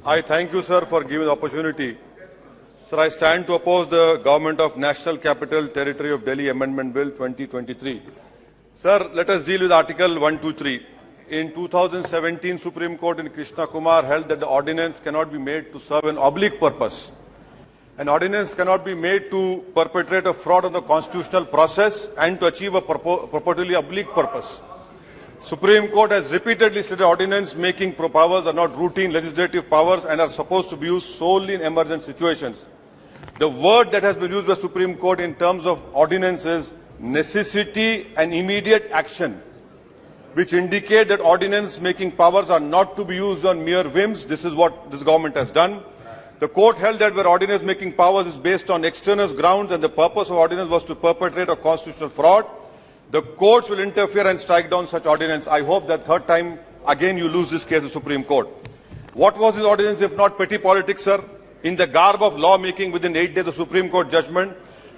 I thank you, sir, for giving the opportunity. Sir, I stand to oppose the Government of National Capital Territory of Delhi Amendment Bill 2023. Sir, let us deal with Article 123. In 2017, Supreme Court in Krishna Kumar held that the ordinance cannot be made to serve an oblique purpose. An ordinance cannot be made to perpetrate a fraud on the constitutional process and to achieve a purportedly oblique purpose. Supreme Court has repeatedly stated ordinance making powers are not routine legislative powers and are supposed to be used solely in emergent situations. The word that has been used by Supreme Court in terms of ordinance is necessity and immediate action, which indicate that ordinance making powers are not to be used on mere whims. This is what this government has done. The court held that where ordinance making powers is based on extraneous grounds and the purpose of ordinance was to perpetrate a constitutional fraud, the courts will interfere and strike down such ordinance. I hope that third time again you lose this case in Supreme Court. What was this ordinance if not petty politics, sir? In the garb of lawmaking within 8 days of Supreme Court judgment,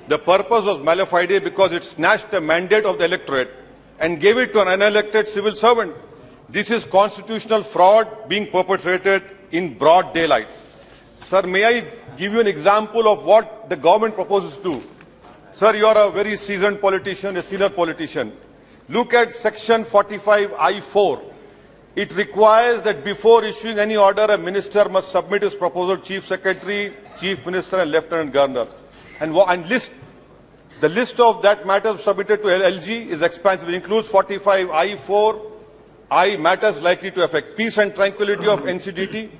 the purpose was mala fide because it snatched the mandate of the electorate and gave it to an unelected civil servant. This is constitutional fraud being perpetrated in broad daylight. Sir, may I give you an example of what the government proposes to do? Sir, you are a very seasoned politician, a senior politician. Look at section 45I4. It requires that before issuing any order, a minister must submit his proposal to Chief Secretary, Chief Minister and Lieutenant Governor. And the list of that matters submitted to LG is expansive. It includes 45I4, matters likely to affect peace and tranquility of NCDT,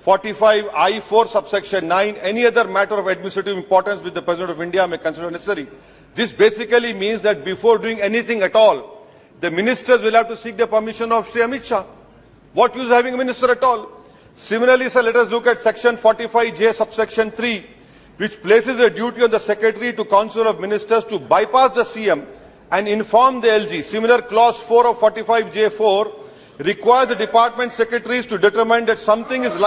45I4 subsection 9, any other matter of administrative importance which the President of India may consider necessary. This basically means that before doing anything at all, the ministers will have to seek the permission of Shri Amit Shah. What use having a minister at all? Similarly, sir, let us look at section 45J subsection 3, which places a duty on the Secretary to Council of Ministers to bypass the CM and inform the LG. Similar clause 4 of 45J4 requires the department secretaries to determine that something is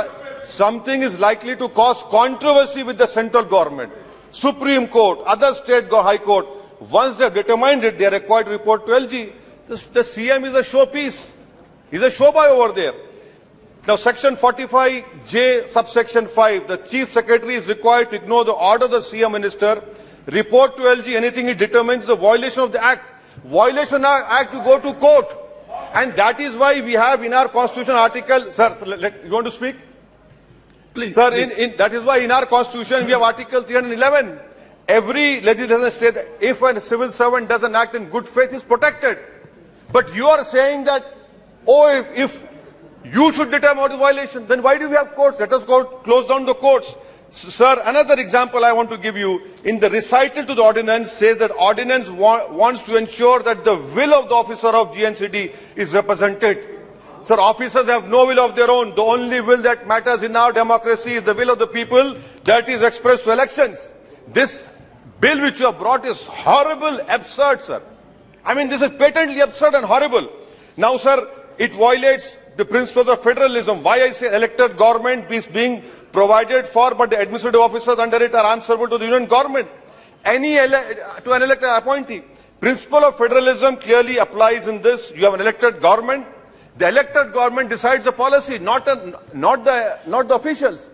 likely to cause controversy with the central government, Supreme Court, other state High Court. Once they have determined it, they are required to report to LG. The CM is a showpiece. He's a showboy over there. Now, section 45J subsection 5, the Chief Secretary is required to ignore the order of the CM Minister, report to LG anything he determines the violation of the Act. Violation of the Act, you go to court. And that is why we have in our Constitution article, sir, you want to speak? Please. Sir, that is why in our Constitution we have Article 311. Every legislation says that if a civil servant doesn't act in good faith, he is protected. But you are saying that, oh, if you should determine what is violation, then why do we have courts? Let us go close down the courts. Sir, another example I want to give you. In the recital to the ordinance says that ordinance wants to ensure that the will of the officer of GNCD is represented. Sir, officers have no will of their own. The only will that matters in our democracy is the will of the people that is expressed through elections. This bill which you have brought is horrible, absurd, sir. I mean, this is patently absurd and horrible. Now, sir, it violates the principles of federalism. Why I say elected government is being provided for, but the administrative officers under it are answerable to the union government. To an elected appointee. Principle of federalism clearly applies in this. You have an elected government. The elected government decides the policy, not the officials.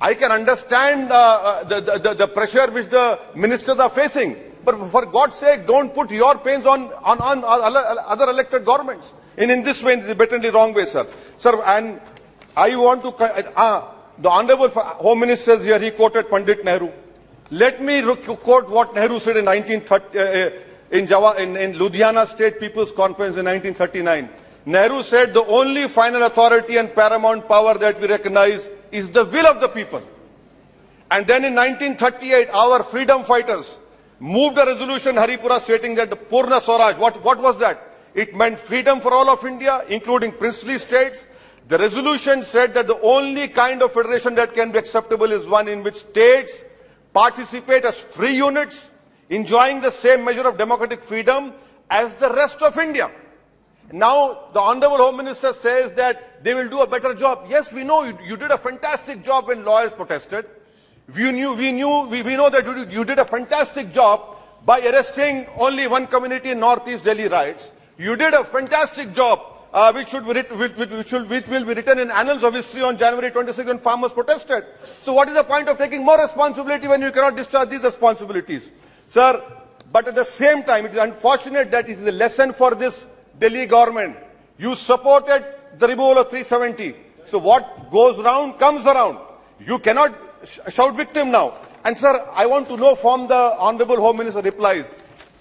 I can understand the pressure which the ministers are facing, but for God's sake, don't put your pains on other elected governments. In this way, in the blatantly wrong way, sir. Sir, and I want to the Honorable Home Minister is here. He quoted Pandit Nehru. Let me quote what Nehru said in 1930 in Ludhiana State People's Conference in 1939. Nehru said the only final authority and paramount power that we recognize is the will of the people. And then in 1938, our freedom fighters moved a resolution in Haripura stating that the Purna Swaraj, what was that? It meant freedom for all of India, including princely states. The resolution said that the only kind of federation that can be acceptable is one in which states participate as free units, enjoying the same measure of democratic freedom as the rest of India. Now, the Honorable Home Minister says that they will do a better job. Yes, we know you did a fantastic job when lawyers protested. We know that you did a fantastic job by arresting only one community in Northeast Delhi riots. You did a fantastic job which will be written in annals of history on January 26 when farmers protested. So what is the point of taking more responsibility when you cannot discharge these responsibilities? Sir, but at the same time, it is unfortunate that it is a lesson for this Delhi government. You supported the removal of 370. So what goes around comes around. You cannot shout victim now. And sir, I want to know from the Honorable Home Minister replies,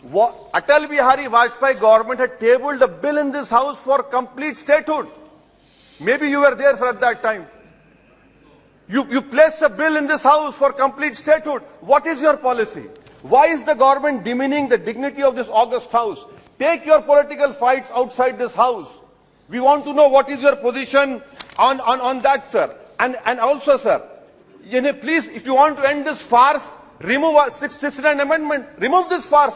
Atal Bihari Vajpayee government had tabled a bill in this house for complete statehood. Maybe you were there, sir, at that time. You placed a bill in this house for complete statehood. What is your policy? Why is the government demeaning the dignity of this august house? Take your political fights outside this house. We want to know what is your position on that, sir. And also, sir, please, if you want to end this farce, remove our 69th amendment. Remove this farce.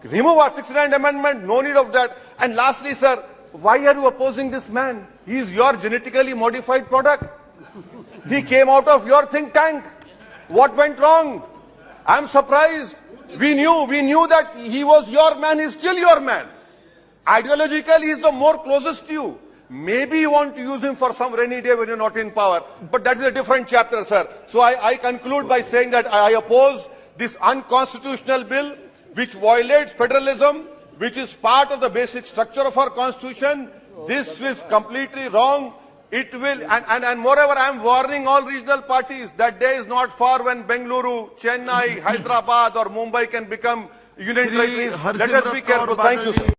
Remove our 69th amendment. No need of that. And lastly, sir, why are you opposing this man? He is your genetically modified product. He came out of your think tank. What went wrong? I'm surprised. We knew that he was your man. He's still your man. Ideologically, he's the more closest to you. Maybe you want to use him for some rainy day when you're not in power. But that is a different chapter, sir. So I conclude by saying that I oppose this unconstitutional bill, which violates federalism, which is part of the basic structure of our constitution. This is completely wrong. It will, and moreover, I am warning all regional parties that day is not far when Bengaluru, Chennai, Hyderabad or Mumbai can become union territories. Let us be careful. Thank you, sir.